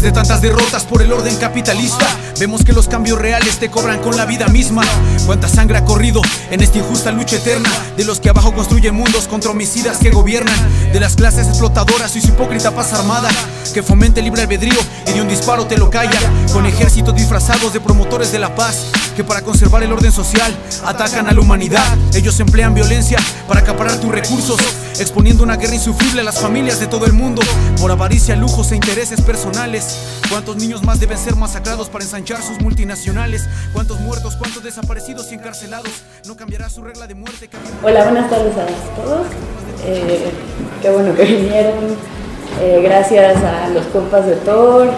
de tantas derrotas por el orden capitalista, vemos que los cambios reales te cobran con la vida misma. Cuánta sangre ha corrido en esta injusta lucha eterna de los que abajo construyen mundos contra homicidas que gobiernan, de las clases explotadoras y su hipócrita paz armada que fomente el libre albedrío y de un disparo te lo calla, con ejércitos disfrazados de promotores de la paz que para conservar el orden social atacan a la humanidad. Ellos emplean violencia para acaparar tus recursos, exponiendo una guerra insufrible a las familias de todo el mundo por avaricia, lujos e intereses personales. ¿Cuántos niños más deben ser masacrados para ensanchar sus multinacionales? ¿Cuántos muertos, cuántos desaparecidos y encarcelados? No cambiará su regla de muerte. Hola, buenas tardes a todos. Qué bueno que vinieron. Gracias a los compas de Thor,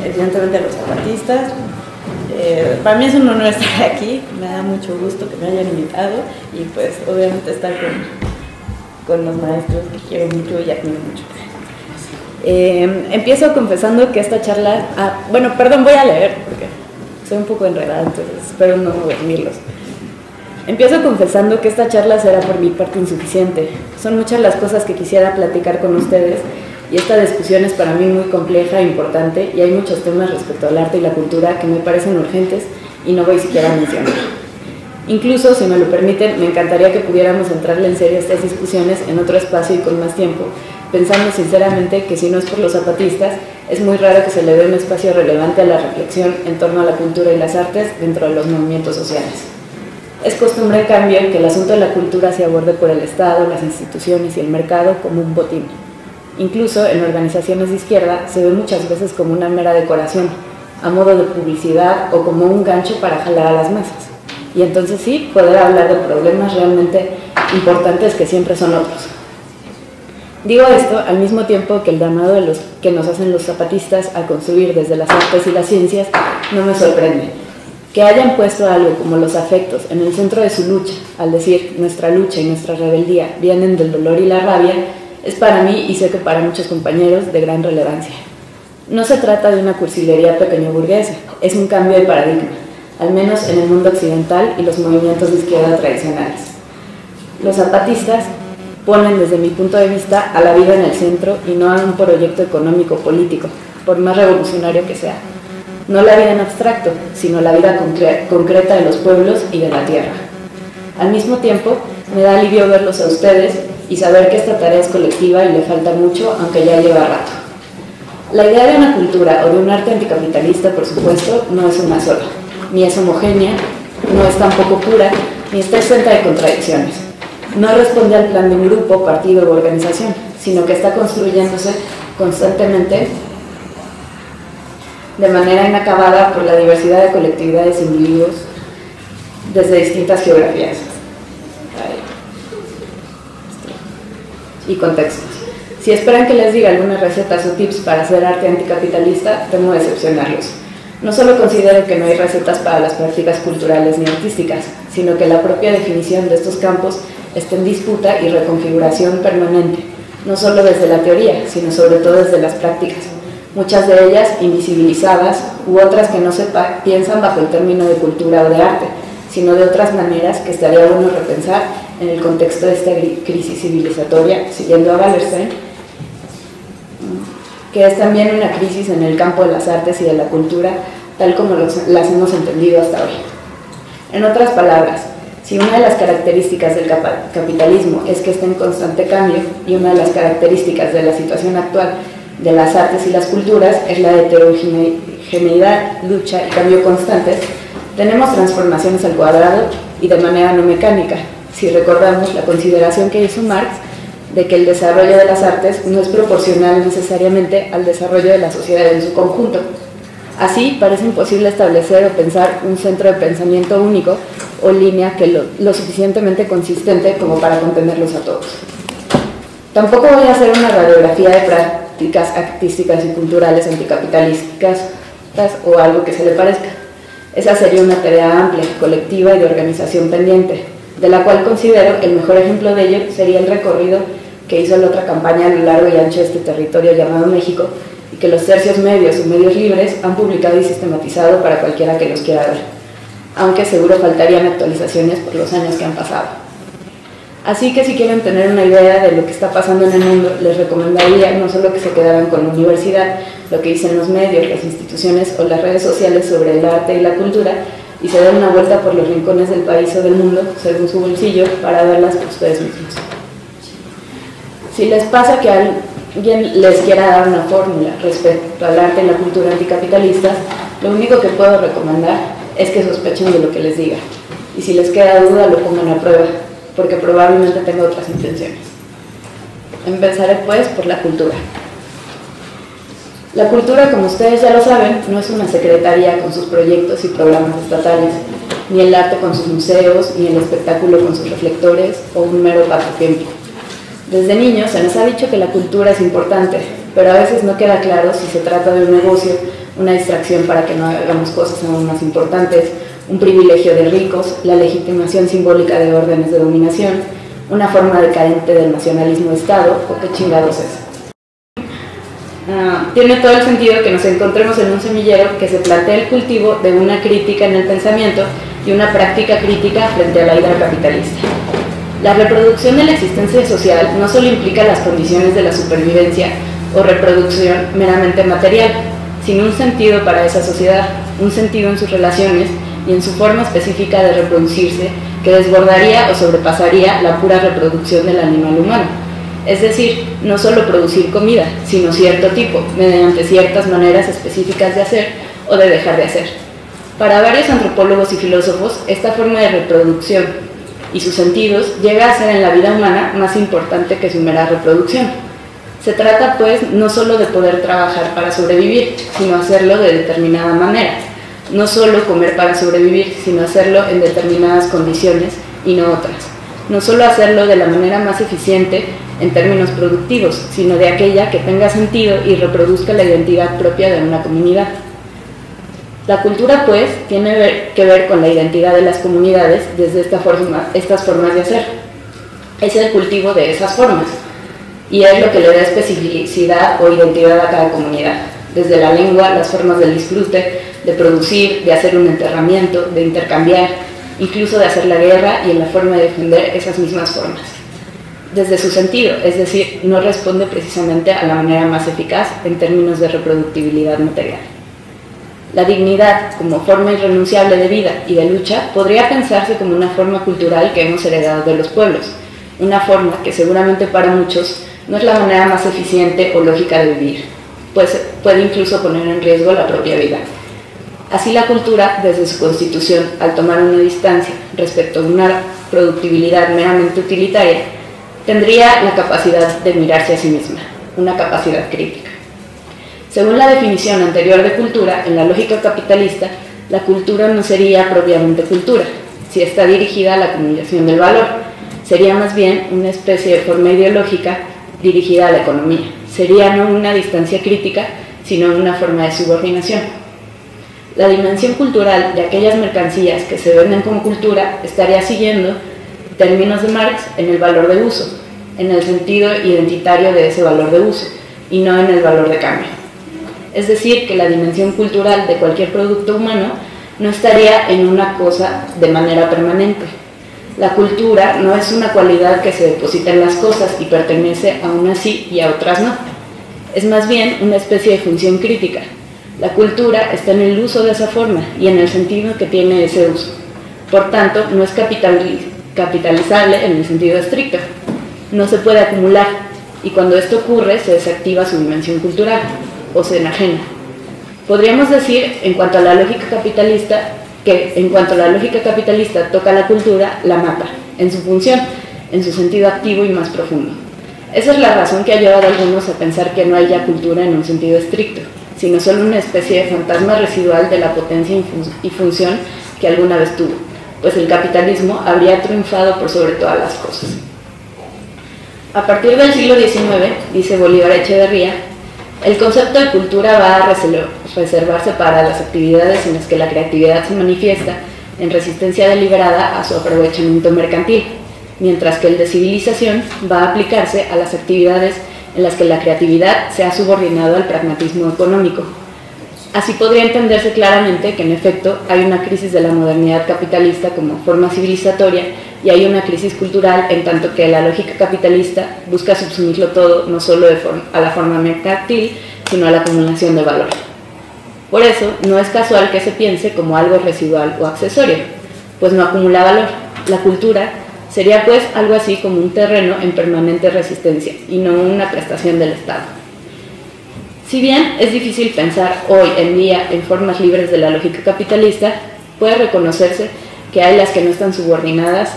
evidentemente a los zapatistas. Para mí es un honor estar aquí, me da mucho gusto que me hayan invitado y pues obviamente estar con los maestros que quiero mucho y admiro mucho. Empiezo confesando que esta charla... bueno, perdón, voy a leer porque soy un poco enredada, entonces espero no dormirlos. Empiezo confesando que esta charla será por mi parte insuficiente. Son muchas las cosas que quisiera platicar con ustedes y esta discusión es para mí muy compleja e importante y hay muchos temas respecto al arte y la cultura que me parecen urgentes y no voy siquiera a mencionar. Incluso, si me lo permiten, me encantaría que pudiéramos entrarle en serio a estas discusiones en otro espacio y con más tiempo, pensando sinceramente que si no es por los zapatistas, es muy raro que se le dé un espacio relevante a la reflexión en torno a la cultura y las artes dentro de los movimientos sociales. Es costumbre, en cambio, que el asunto de la cultura se aborde por el Estado, las instituciones y el mercado como un botín. Incluso en organizaciones de izquierda se ve muchas veces como una mera decoración, a modo de publicidad o como un gancho para jalar a las masas. Y entonces sí, poder hablar de problemas realmente importantes que siempre son otros. Digo esto al mismo tiempo que el llamado de los que nos hacen los zapatistas a construir desde las artes y las ciencias no me sorprende. Que hayan puesto algo como los afectos en el centro de su lucha, al decir nuestra lucha y nuestra rebeldía vienen del dolor y la rabia, es para mí y sé que para muchos compañeros de gran relevancia. No se trata de una cursilería pequeño burguesa, es un cambio de paradigma, al menos en el mundo occidental y los movimientos de izquierda tradicionales. Los zapatistas ponen desde mi punto de vista a la vida en el centro y no a un proyecto económico político, por más revolucionario que sea. No la vida en abstracto, sino la vida concreta de los pueblos y de la tierra. Al mismo tiempo, me da alivio verlos a ustedes y saber que esta tarea es colectiva y le falta mucho, aunque ya lleva rato. La idea de una cultura o de un arte anticapitalista, por supuesto, no es una sola, ni es homogénea, no es tampoco pura, ni está exenta de contradicciones. No responde al plan de un grupo, partido u organización, sino que está construyéndose constantemente de manera inacabada por la diversidad de colectividades e individuos desde distintas geografías y contextos. Si esperan que les diga algunas recetas o tips para hacer arte anticapitalista, temo decepcionarlos. No solo considero que no hay recetas para las prácticas culturales ni artísticas, sino que la propia definición de estos campos está en disputa y reconfiguración permanente, no solo desde la teoría, sino sobre todo desde las prácticas. Muchas de ellas invisibilizadas u otras que no se piensan bajo el término de cultura o de arte, sino de otras maneras que estaría bueno repensar en el contexto de esta crisis civilizatoria, siguiendo a Wallerstein, que es también una crisis en el campo de las artes y de la cultura, tal como las hemos entendido hasta hoy. En otras palabras, si una de las características del capitalismo es que está en constante cambio y una de las características de la situación actual de las artes y las culturas es la heterogeneidad, lucha y cambio constantes, tenemos transformaciones al cuadrado y de manera no mecánica, si recordamos la consideración que hizo Marx de que el desarrollo de las artes no es proporcional necesariamente al desarrollo de la sociedad en su conjunto. Así, parece imposible establecer o pensar un centro de pensamiento único o línea que lo suficientemente consistente como para contenerlos a todos. Tampoco voy a hacer una radiografía de prácticas artísticas y culturales anticapitalistas o algo que se le parezca. Esa sería una tarea amplia, colectiva y de organización pendiente, de la cual considero el mejor ejemplo de ello sería el recorrido que hizo la otra campaña a lo largo y ancho de este territorio llamado México y que los tercios medios o medios libres han publicado y sistematizado para cualquiera que los quiera ver, aunque seguro faltarían actualizaciones por los años que han pasado. Así que si quieren tener una idea de lo que está pasando en el mundo, les recomendaría no solo que se quedaran con la universidad, lo que dicen los medios, las instituciones o las redes sociales sobre el arte y la cultura, y se den una vuelta por los rincones del país o del mundo, según su bolsillo, para verlas por ustedes mismos. Si les pasa que alguien les quiera dar una fórmula respecto al arte y la cultura anticapitalistas, lo único que puedo recomendar es que sospechen de lo que les diga. Y si les queda duda, lo pongan a prueba, porque probablemente tenga otras intenciones. Empezaré pues por la cultura. La cultura, como ustedes ya lo saben, no es una secretaría con sus proyectos y programas estatales, ni el arte con sus museos, ni el espectáculo con sus reflectores, o un mero pasatiempo. Desde niños se nos ha dicho que la cultura es importante, pero a veces no queda claro si se trata de un negocio, una distracción para que no hagamos cosas aún más importantes, un privilegio de ricos, la legitimación simbólica de órdenes de dominación, una forma decadente del nacionalismo de Estado, o qué chingados es. Tiene todo el sentido que nos encontremos en un semillero que se plantea el cultivo de una crítica en el pensamiento y una práctica crítica frente a la idea capitalista. La reproducción de la existencia social no solo implica las condiciones de la supervivencia o reproducción meramente material, sino un sentido para esa sociedad, un sentido en sus relaciones y en su forma específica de reproducirse que desbordaría o sobrepasaría la pura reproducción del animal humano. Es decir, no solo producir comida, sino cierto tipo, mediante ciertas maneras específicas de hacer o de dejar de hacer. Para varios antropólogos y filósofos, esta forma de reproducción y sus sentidos llega a ser en la vida humana más importante que su mera reproducción. Se trata, pues, no solo de poder trabajar para sobrevivir, sino hacerlo de determinada manera. No solo comer para sobrevivir, sino hacerlo en determinadas condiciones y no otras. No solo hacerlo de la manera más eficiente en términos productivos, sino de aquella que tenga sentido y reproduzca la identidad propia de una comunidad. La cultura, pues, tiene que ver con la identidad de las comunidades desde estas formas de hacer. Es el cultivo de esas formas, y es lo que le da especificidad o identidad a cada comunidad, desde la lengua, las formas del disfrute, de producir, de hacer un enterramiento, de intercambiar, incluso de hacer la guerra y en la forma de defender esas mismas formas. Desde su sentido, es decir, no responde precisamente a la manera más eficaz en términos de reproductibilidad material. La dignidad, como forma irrenunciable de vida y de lucha, podría pensarse como una forma cultural que hemos heredado de los pueblos, una forma que seguramente para muchos no es la manera más eficiente o lógica de vivir, pues puede incluso poner en riesgo la propia vida. Así la cultura, desde su constitución, al tomar una distancia respecto a una productibilidad meramente utilitaria, tendría la capacidad de mirarse a sí misma, una capacidad crítica. Según la definición anterior de cultura, en la lógica capitalista, la cultura no sería propiamente cultura, si está dirigida a la acumulación del valor. Sería más bien una especie de forma ideológica dirigida a la economía. Sería no una distancia crítica, sino una forma de subordinación. La dimensión cultural de aquellas mercancías que se venden como cultura estaría siguiendo términos de Marx en el valor de uso, en el sentido identitario de ese valor de uso, y no en el valor de cambio. Es decir, que la dimensión cultural de cualquier producto humano no estaría en una cosa de manera permanente. La cultura no es una cualidad que se deposita en las cosas y pertenece a unas sí y a otras no. Es más bien una especie de función crítica. La cultura está en el uso de esa forma y en el sentido que tiene ese uso. Por tanto, no es capitalizable en el sentido estricto. No se puede acumular y cuando esto ocurre se desactiva su dimensión cultural o se enajena. Podríamos decir, en cuanto a la lógica capitalista, que en cuanto la lógica capitalista toca la cultura, la mata, en su función, en su sentido activo y más profundo. Esa es la razón que ha llevado a algunos a pensar que no hay ya cultura en un sentido estricto, sino solo una especie de fantasma residual de la potencia y función que alguna vez tuvo, pues el capitalismo habría triunfado por sobre todas las cosas. A partir del siglo XIX, dice Bolívar Echeverría, el concepto de cultura va a reservarse para las actividades en las que la creatividad se manifiesta en resistencia deliberada a su aprovechamiento mercantil, mientras que el de civilización va a aplicarse a las actividades en las que la creatividad se ha subordinado al pragmatismo económico. Así podría entenderse claramente que en efecto hay una crisis de la modernidad capitalista como forma civilizatoria y hay una crisis cultural en tanto que la lógica capitalista busca subsumirlo todo no solo a la forma mercantil, sino a la acumulación de valor. Por eso, no es casual que se piense como algo residual o accesorio, pues no acumula valor. La cultura sería pues algo así como un terreno en permanente resistencia y no una prestación del Estado. Si bien es difícil pensar hoy en día en formas libres de la lógica capitalista, puede reconocerse que hay las que no están subordinadas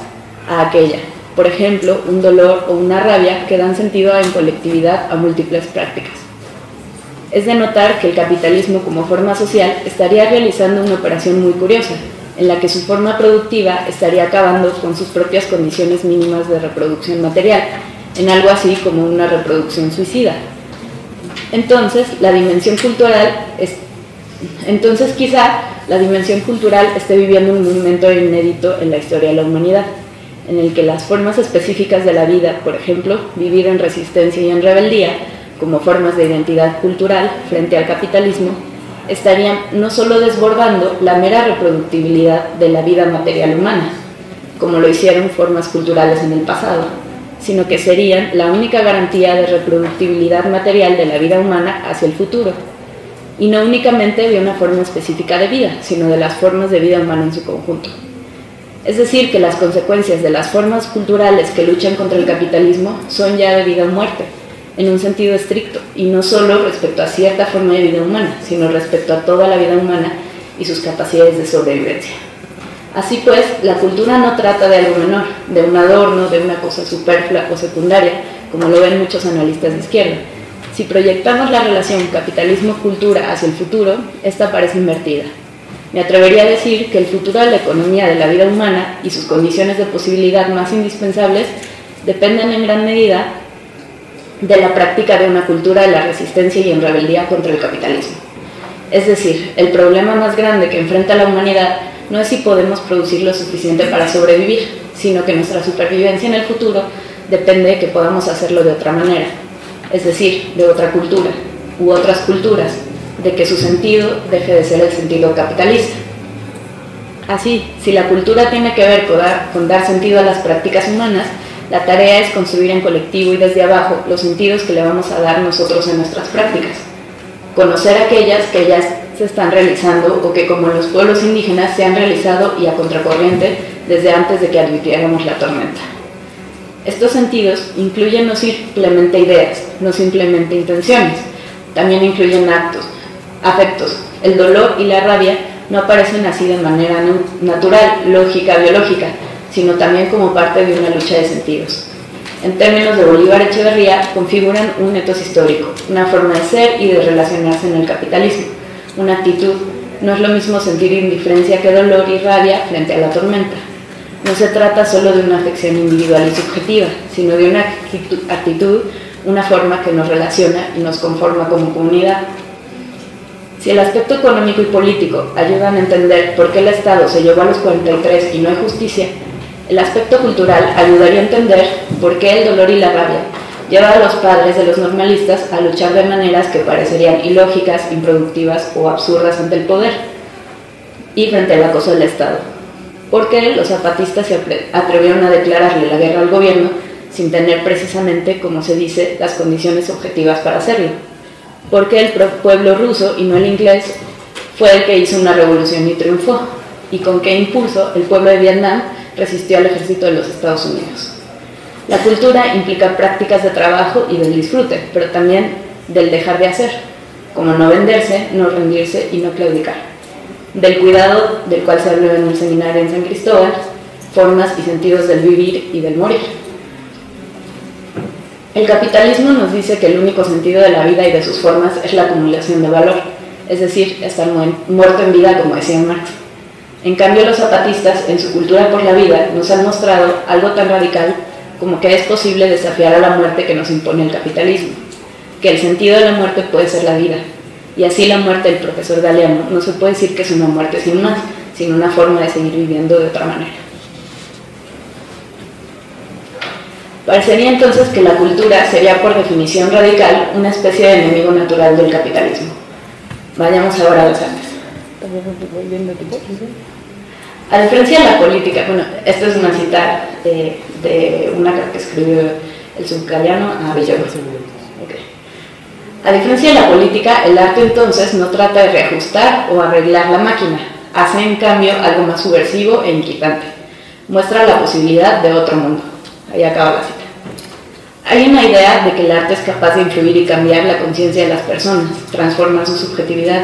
a aquella. Por ejemplo, un dolor o una rabia que dan sentido en colectividad a múltiples prácticas. Es de notar que el capitalismo como forma social estaría realizando una operación muy curiosa, en la que su forma productiva estaría acabando con sus propias condiciones mínimas de reproducción material, en algo así como una reproducción suicida. Entonces quizá la dimensión cultural esté viviendo un momento inédito en la historia de la humanidad, en el que las formas específicas de la vida, por ejemplo, vivir en resistencia y en rebeldía, como formas de identidad cultural frente al capitalismo, estarían no solo desbordando la mera reproductibilidad de la vida material humana, como lo hicieron formas culturales en el pasado, sino que serían la única garantía de reproductibilidad material de la vida humana hacia el futuro, y no únicamente de una forma específica de vida, sino de las formas de vida humana en su conjunto. Es decir, que las consecuencias de las formas culturales que luchan contra el capitalismo son ya de vida o muerte, en un sentido estricto, y no solo respecto a cierta forma de vida humana, sino respecto a toda la vida humana y sus capacidades de sobrevivencia. Así pues, la cultura no trata de algo menor, de un adorno, de una cosa superflua o secundaria, como lo ven muchos analistas de izquierda. Si proyectamos la relación capitalismo-cultura hacia el futuro, esta parece invertida. Me atrevería a decir que el futuro de la economía de la vida humana y sus condiciones de posibilidad más indispensables dependen en gran medida de la práctica de una cultura de la resistencia y en rebeldía contra el capitalismo. Es decir, el problema más grande que enfrenta la humanidad no es si podemos producir lo suficiente para sobrevivir, sino que nuestra supervivencia en el futuro depende de que podamos hacerlo de otra manera, es decir, de otra cultura u otras culturas, de que su sentido deje de ser el sentido capitalista. Así, si la cultura tiene que ver con dar sentido a las prácticas humanas, la tarea es construir en colectivo y desde abajo los sentidos que le vamos a dar nosotros en nuestras prácticas. Conocer aquellas que ya se están realizando o que como los pueblos indígenas se han realizado y a contracorriente desde antes de que advirtiéramos la tormenta. Estos sentidos incluyen no simplemente ideas, no simplemente intenciones, también incluyen actos, afectos. El dolor y la rabia no aparecen así de manera natural, lógica, biológica, sino también como parte de una lucha de sentidos. En términos de Bolívar Echeverría, configuran un etos histórico, una forma de ser y de relacionarse en el capitalismo, una actitud. No es lo mismo sentir indiferencia que dolor y rabia frente a la tormenta. No se trata solo de una afección individual y subjetiva, sino de una actitud, una forma que nos relaciona y nos conforma como comunidad. Si el aspecto económico y político ayudan a entender por qué el Estado se llevó a los 43 y no hay justicia, el aspecto cultural ayudaría a entender por qué el dolor y la rabia lleva a los padres de los normalistas a luchar de maneras que parecerían ilógicas, improductivas o absurdas ante el poder y frente al acoso del Estado. ¿Por qué los zapatistas se atrevieron a declararle la guerra al gobierno sin tener precisamente, como se dice, las condiciones objetivas para hacerlo? ¿Por qué el pueblo ruso y no el inglés fue el que hizo una revolución y triunfó? ¿Y con qué impulso el pueblo de Vietnam resistió al ejército de los Estados Unidos? La cultura implica prácticas de trabajo y del disfrute, pero también del dejar de hacer, como no venderse, no rendirse y no claudicar. Del cuidado, del cual se habló en el seminario en San Cristóbal, formas y sentidos del vivir y del morir. El capitalismo nos dice que el único sentido de la vida y de sus formas es la acumulación de valor, es decir, estar muerto en vida, como decía Marx. En cambio, los zapatistas, en su cultura por la vida, nos han mostrado algo tan radical como que es posible desafiar a la muerte que nos impone el capitalismo, que el sentido de la muerte puede ser la vida, y así la muerte del profesor Galeano no se puede decir que es una muerte sin más, sino una forma de seguir viviendo de otra manera. Parecería entonces que la cultura sería por definición radical una especie de enemigo natural del capitalismo. Vayamos ahora a las artes. A diferencia de la política, bueno, esta es una cita de una carta que escribió el subcaliano a Villoro. Okay. A diferencia de la política, el arte entonces no trata de reajustar o arreglar la máquina, hace en cambio algo más subversivo e inquietante. Muestra la posibilidad de otro mundo. Ahí acaba la cita. Hay una idea de que el arte es capaz de influir y cambiar la conciencia de las personas, transformar su subjetividad.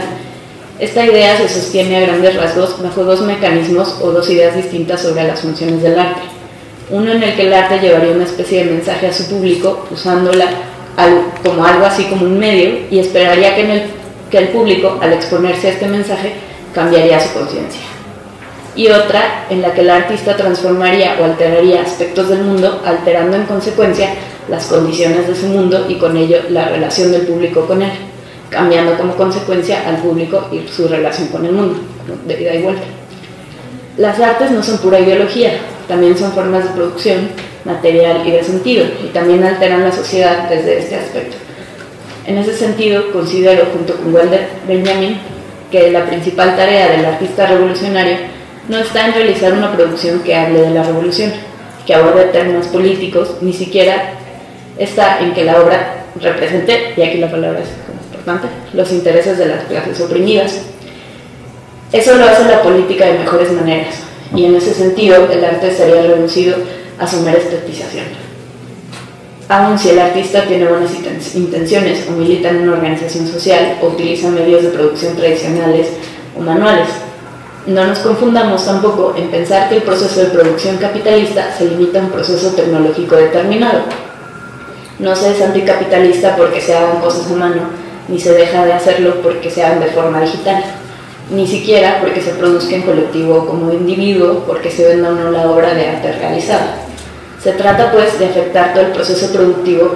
Esta idea se sostiene a grandes rasgos bajo dos mecanismos o dos ideas distintas sobre las funciones del arte. Uno en el que el arte llevaría una especie de mensaje a su público, usándola como algo así como un medio, y esperaría que el público, al exponerse a este mensaje, cambiaría su conciencia. Y otra en la que el artista transformaría o alteraría aspectos del mundo, alterando en consecuencia las condiciones de su mundo y con ello la relación del público con él, cambiando como consecuencia al público y su relación con el mundo, de ida y vuelta. Las artes no son pura ideología, también son formas de producción, material y de sentido, y también alteran la sociedad desde este aspecto. En ese sentido, considero, junto con Walter Benjamin, que la principal tarea del artista revolucionario no está en realizar una producción que hable de la revolución, que aborde términos políticos, ni siquiera está en que la obra represente, y aquí la palabra es importante, los intereses de las clases oprimidas. Eso lo hace la política de mejores maneras, y en ese sentido el arte estaría reducido a su mera estetización. Aun si el artista tiene buenas intenciones o milita en una organización social o utiliza medios de producción tradicionales o manuales, no nos confundamos tampoco en pensar que el proceso de producción capitalista se limita a un proceso tecnológico determinado. No se es anticapitalista porque se hagan cosas a mano, ni se deja de hacerlo porque se hagan de forma digital, ni siquiera porque se produzca en colectivo o como individuo, porque se venda o no la obra de arte realizada. Se trata pues de afectar todo el proceso productivo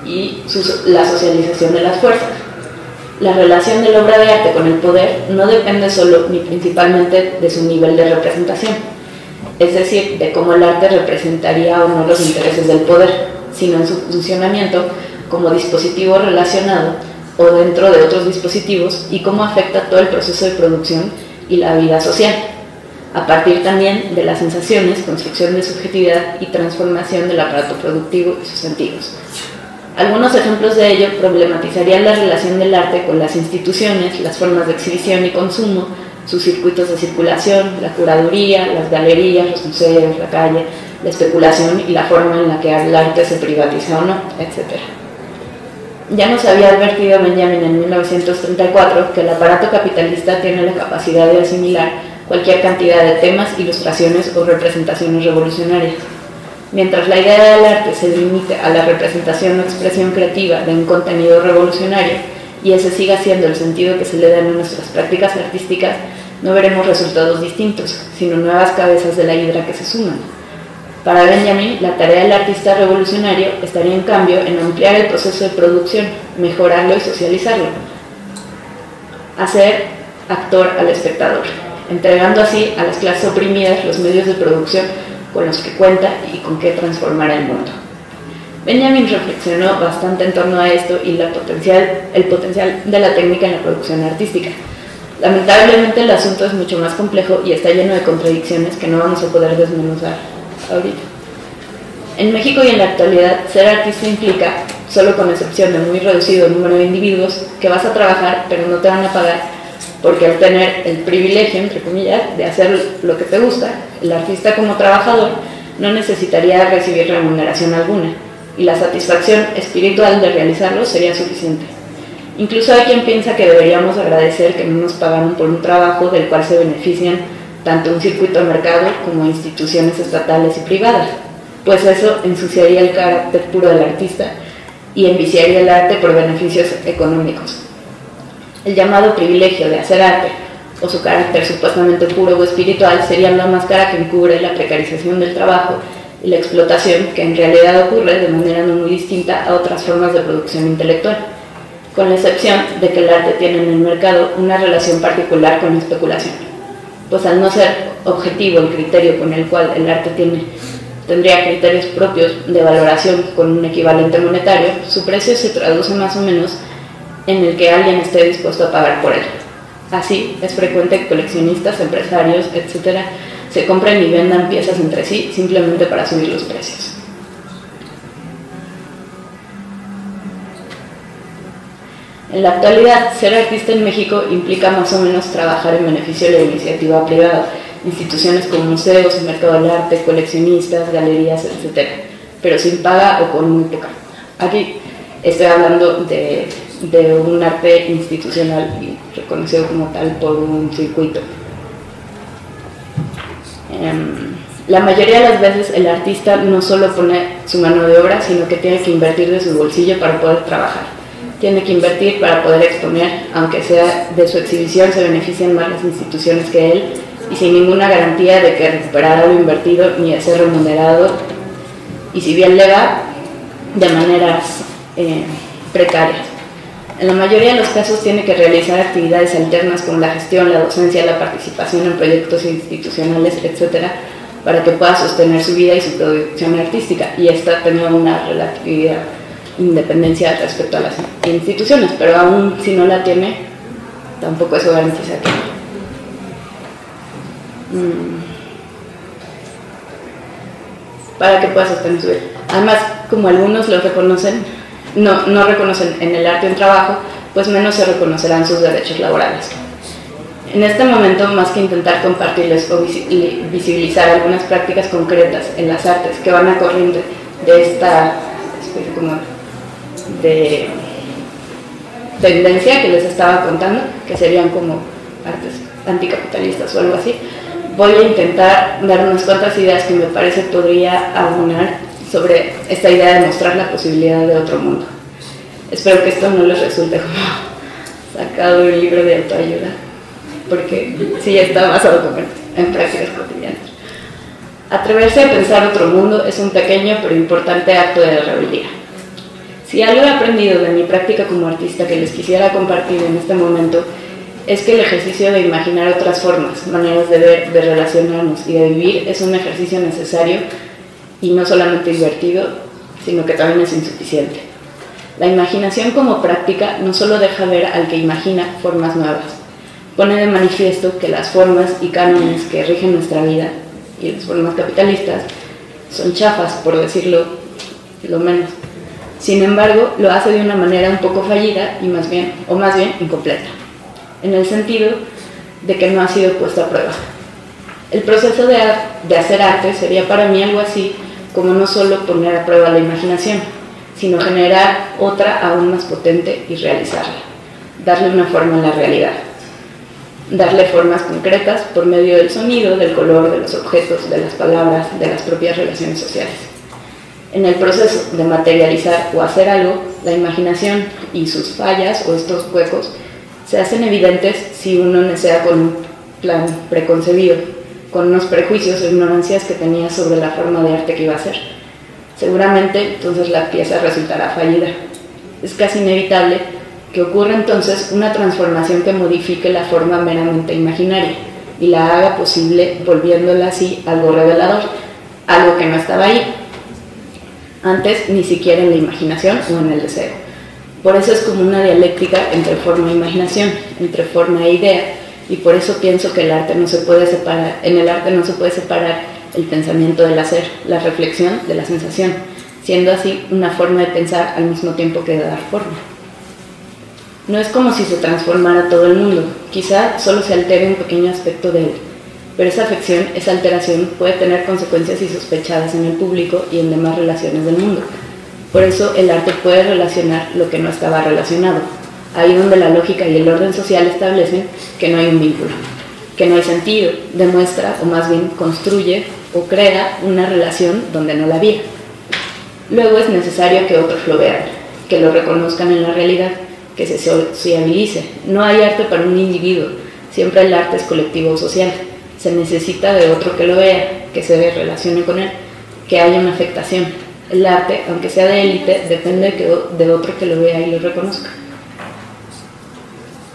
y la socialización de las fuerzas. La relación de la obra de arte con el poder no depende solo ni principalmente de su nivel de representación, es decir, de cómo el arte representaría o no los intereses del poder, sino en su funcionamiento como dispositivo relacionado o dentro de otros dispositivos y cómo afecta todo el proceso de producción y la vida social, a partir también de las sensaciones, construcción de subjetividad y transformación del aparato productivo y sus sentidos. Algunos ejemplos de ello problematizarían la relación del arte con las instituciones, las formas de exhibición y consumo, sus circuitos de circulación, la curaduría, las galerías, los museos, la calle, la especulación y la forma en la que el arte se privatiza o no, etc. Ya nos había advertido Benjamin en 1934 que el aparato capitalista tiene la capacidad de asimilar cualquier cantidad de temas, ilustraciones o representaciones revolucionarias. Mientras la idea del arte se limite a la representación o expresión creativa de un contenido revolucionario y ese siga siendo el sentido que se le da en nuestras prácticas artísticas, no veremos resultados distintos, sino nuevas cabezas de la hidra que se suman. Para Benjamin, la tarea del artista revolucionario estaría en cambio en ampliar el proceso de producción, mejorarlo y socializarlo, hacer actor al espectador, entregando así a las clases oprimidas los medios de producción con los que cuenta y con que transformar el mundo. Benjamin reflexionó bastante en torno a esto y el potencial de la técnica en la producción artística. Lamentablemente el asunto es mucho más complejo y está lleno de contradicciones que no vamos a poder desmenuzar ahorita. En México y en la actualidad, ser artista implica, solo con excepción de muy reducido número de individuos, que vas a trabajar pero no te van a pagar, porque al tener el privilegio, entre comillas, de hacer lo que te gusta, el artista como trabajador no necesitaría recibir remuneración alguna, y la satisfacción espiritual de realizarlo sería suficiente. Incluso hay quien piensa que deberíamos agradecer que no nos pagaron por un trabajo del cual se benefician tanto un circuito de mercado como instituciones estatales y privadas, pues eso ensuciaría el carácter puro del artista y enviciaría el arte por beneficios económicos. El llamado privilegio de hacer arte, o su carácter supuestamente puro o espiritual, sería la máscara que encubre la precarización del trabajo y la explotación que en realidad ocurre de manera no muy distinta a otras formas de producción intelectual, con la excepción de que el arte tiene en el mercado una relación particular con la especulación, pues al no ser objetivo el criterio con el cual el arte tendría criterios propios de valoración con un equivalente monetario, su precio se traduce más o menos en el que alguien esté dispuesto a pagar por él. Así, es frecuente que coleccionistas, empresarios, etc., se compren y vendan piezas entre sí simplemente para subir los precios. En la actualidad, ser artista en México implica más o menos trabajar en beneficio de la iniciativa privada, instituciones como museos, mercado del arte, coleccionistas, galerías, etc., pero sin paga o con muy poca. Aquí estoy hablando de un arte institucional y reconocido como tal por un circuito. La mayoría de las veces el artista no solo pone su mano de obra, sino que tiene que invertir de su bolsillo para poder trabajar. Tiene que invertir para poder exponer, aunque sea de su exhibición se benefician más las instituciones que él, y sin ninguna garantía de que recuperará lo invertido ni de ser remunerado, y si bien le va, de maneras precarias. En la mayoría de los casos tiene que realizar actividades alternas como la gestión, la docencia, la participación en proyectos institucionales, etc., para que pueda sostener su vida y su producción artística, y esta tenga una relatividad independencia respecto a las instituciones, pero aún si no la tiene, tampoco eso garantiza que para que pueda sostener su vida. Además, como algunos lo reconocen, no reconocen en el arte un trabajo, pues menos se reconocerán sus derechos laborales. En este momento, más que intentar compartirles o visibilizar algunas prácticas concretas en las artes que van a corriente de esta especie como de tendencia que les estaba contando, que serían como artes anticapitalistas o algo así, voy a intentar dar unas cuantas ideas que me parece podría abonar sobre esta idea de mostrar la posibilidad de otro mundo. Espero que esto no les resulte como sacado de un libro de autoayuda, porque sí está basado en prácticas cotidianas. Atreverse a pensar otro mundo es un pequeño pero importante acto de rebeldía. Si algo he aprendido de mi práctica como artista que les quisiera compartir en este momento es que el ejercicio de imaginar otras formas, maneras de ver, de relacionarnos y de vivir es un ejercicio necesario y no solamente divertido, sino que también es insuficiente. La imaginación como práctica no solo deja ver al que imagina formas nuevas, pone de manifiesto que las formas y cánones que rigen nuestra vida y las formas capitalistas son chafas, por decirlo lo menos. Sin embargo, lo hace de una manera un poco fallida y más bien incompleta, en el sentido de que no ha sido puesto a prueba. El proceso de hacer arte sería para mí algo así como no solo poner a prueba la imaginación, sino generar otra aún más potente y realizarla, darle una forma a la realidad, darle formas concretas por medio del sonido, del color, de los objetos, de las palabras, de las propias relaciones sociales. En el proceso de materializar o hacer algo, la imaginación y sus fallas o estos huecos se hacen evidentes si uno necesita con un plan preconcebido, con unos prejuicios o ignorancias que tenía sobre la forma de arte que iba a hacer. Seguramente entonces la pieza resultará fallida. Es casi inevitable que ocurra entonces una transformación que modifique la forma meramente imaginaria y la haga posible volviéndola así algo revelador, algo que no estaba ahí antes ni siquiera en la imaginación o en el deseo. Por eso es como una dialéctica entre forma e imaginación, entre forma e idea, y por eso pienso que en el arte no se puede separar el pensamiento del hacer, la reflexión de la sensación, siendo así una forma de pensar al mismo tiempo que de dar forma. No es como si se transformara todo el mundo, quizá solo se altere un pequeño aspecto de él, pero esa afección, esa alteración puede tener consecuencias insospechadas en el público y en demás relaciones del mundo. Por eso el arte puede relacionar lo que no estaba relacionado, ahí donde la lógica y el orden social establecen que no hay un vínculo, que no hay sentido, demuestra o más bien construye o crea una relación donde no la había. Luego es necesario que otros lo vean, que lo reconozcan en la realidad, que se sociabilice. No hay arte para un individuo, siempre el arte es colectivo o social. Se necesita de otro que lo vea, que se relacione con él, que haya una afectación. El arte, aunque sea de élite, depende de otro que lo vea y lo reconozca.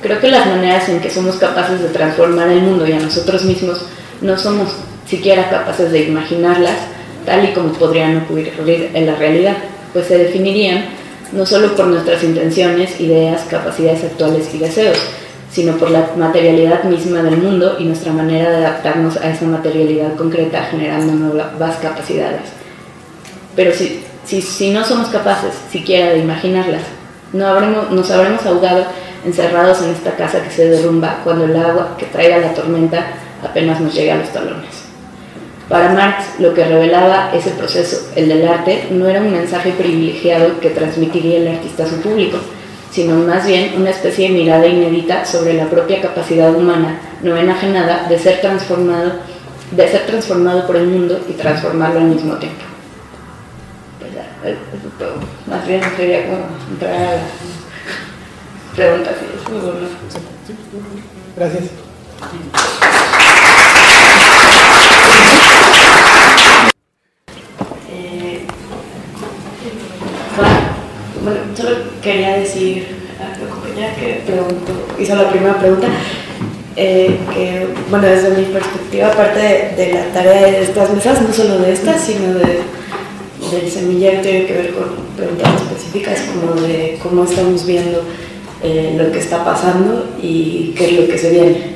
Creo que las maneras en que somos capaces de transformar el mundo y a nosotros mismos no somos siquiera capaces de imaginarlas tal y como podrían ocurrir en la realidad, pues se definirían no solo por nuestras intenciones, ideas, capacidades actuales y deseos, sino por la materialidad misma del mundo y nuestra manera de adaptarnos a esa materialidad concreta, generando nuevas capacidades. Pero si no somos capaces siquiera de imaginarlas, nos habremos ahogado encerrados en esta casa que se derrumba cuando el agua que traiga la tormenta apenas nos llega a los talones. Para Marx, lo que revelaba ese proceso, el del arte, no era un mensaje privilegiado que transmitiría el artista a su público, sino más bien una especie de mirada inédita sobre la propia capacidad humana, no enajenada, de ser transformado por el mundo y transformarlo al mismo tiempo. Pues ya, más bien sería como entrar a la pregunta. Gracias. Bueno, solo quería decir a la compañera que hizo la primera pregunta, que, bueno, desde mi perspectiva, aparte de la tarea de estas mesas, no solo de estas, sino del semillero, tiene que ver con preguntas específicas, como de cómo estamos viendo lo que está pasando y qué es lo que se viene.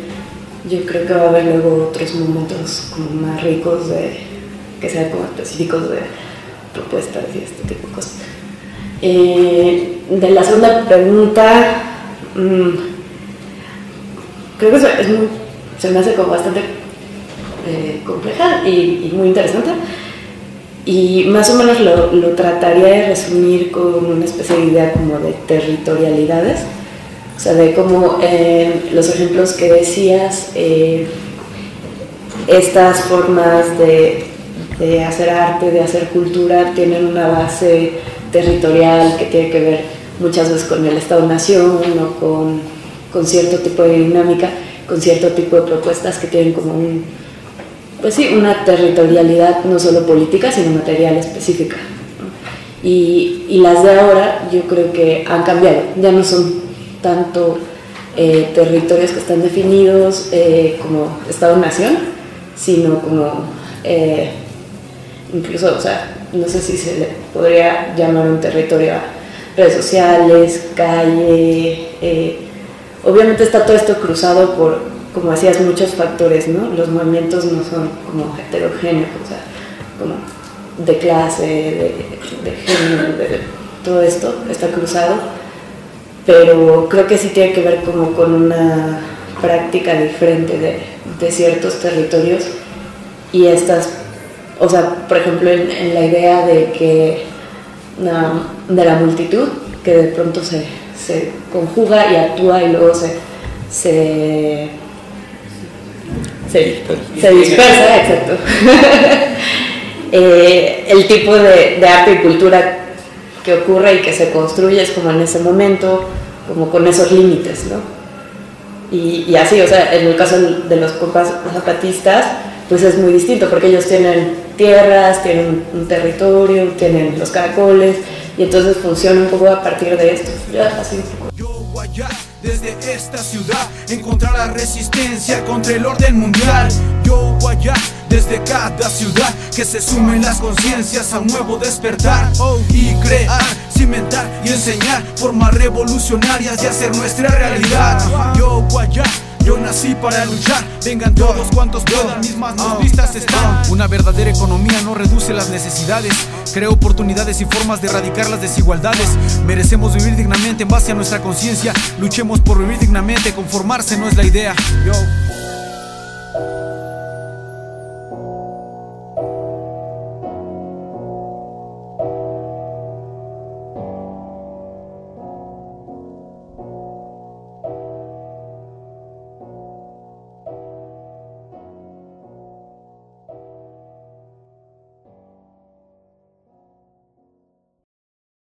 Yo creo que va a haber luego otros momentos como más ricos, que sean como específicos de propuestas y este tipo de cosas. De la segunda pregunta, creo que se me hace como bastante compleja y muy interesante, y más o menos lo trataría de resumir con una especie de idea como de territorialidades, o sea, de cómo los ejemplos que decías, estas formas de hacer arte, de hacer cultura, tienen una base territorial que tiene que ver muchas veces con el Estado-Nación o con cierto tipo de dinámica, con cierto tipo de propuestas que tienen como una territorialidad no solo política, sino material específica, ¿no? Y las de ahora yo creo que han cambiado, ya no son tanto territorios que están definidos como Estado-Nación, sino como incluso, o sea, no sé si se le podría llamar un territorio a redes sociales, calle, obviamente está todo esto cruzado por, como decías, muchos factores, ¿no? Los movimientos no son como heterogéneos, o sea, como de clase, de género, de todo esto está cruzado, pero creo que sí tiene que ver como con una práctica diferente de ciertos territorios, y estas, o sea, por ejemplo, en la idea de que de la multitud, que de pronto se conjuga y actúa y luego se dispersa, exacto. El tipo de arte y cultura que ocurre y que se construye es como en ese momento, como con esos límites, ¿no? Y así, o sea, en el caso de los compas zapatistas, pues es muy distinto, porque ellos tienen tierras, tienen un territorio, tienen los caracoles, y entonces funciona un poco a partir de esto. Ya, así un poco. Yo voy allá, desde esta ciudad, encontrar la resistencia contra el orden mundial. Yo voy allá, desde cada ciudad, que se sumen las conciencias a un nuevo despertar, y crear, cimentar y enseñar formas revolucionarias y hacer nuestra realidad. Yo voy allá, yo nací para luchar, vengan todos cuantos puedan, mis manos vistas están. Una verdadera economía no reduce las necesidades, crea oportunidades y formas de erradicar las desigualdades. Merecemos vivir dignamente en base a nuestra conciencia, luchemos por vivir dignamente, conformarse no es la idea. Yo.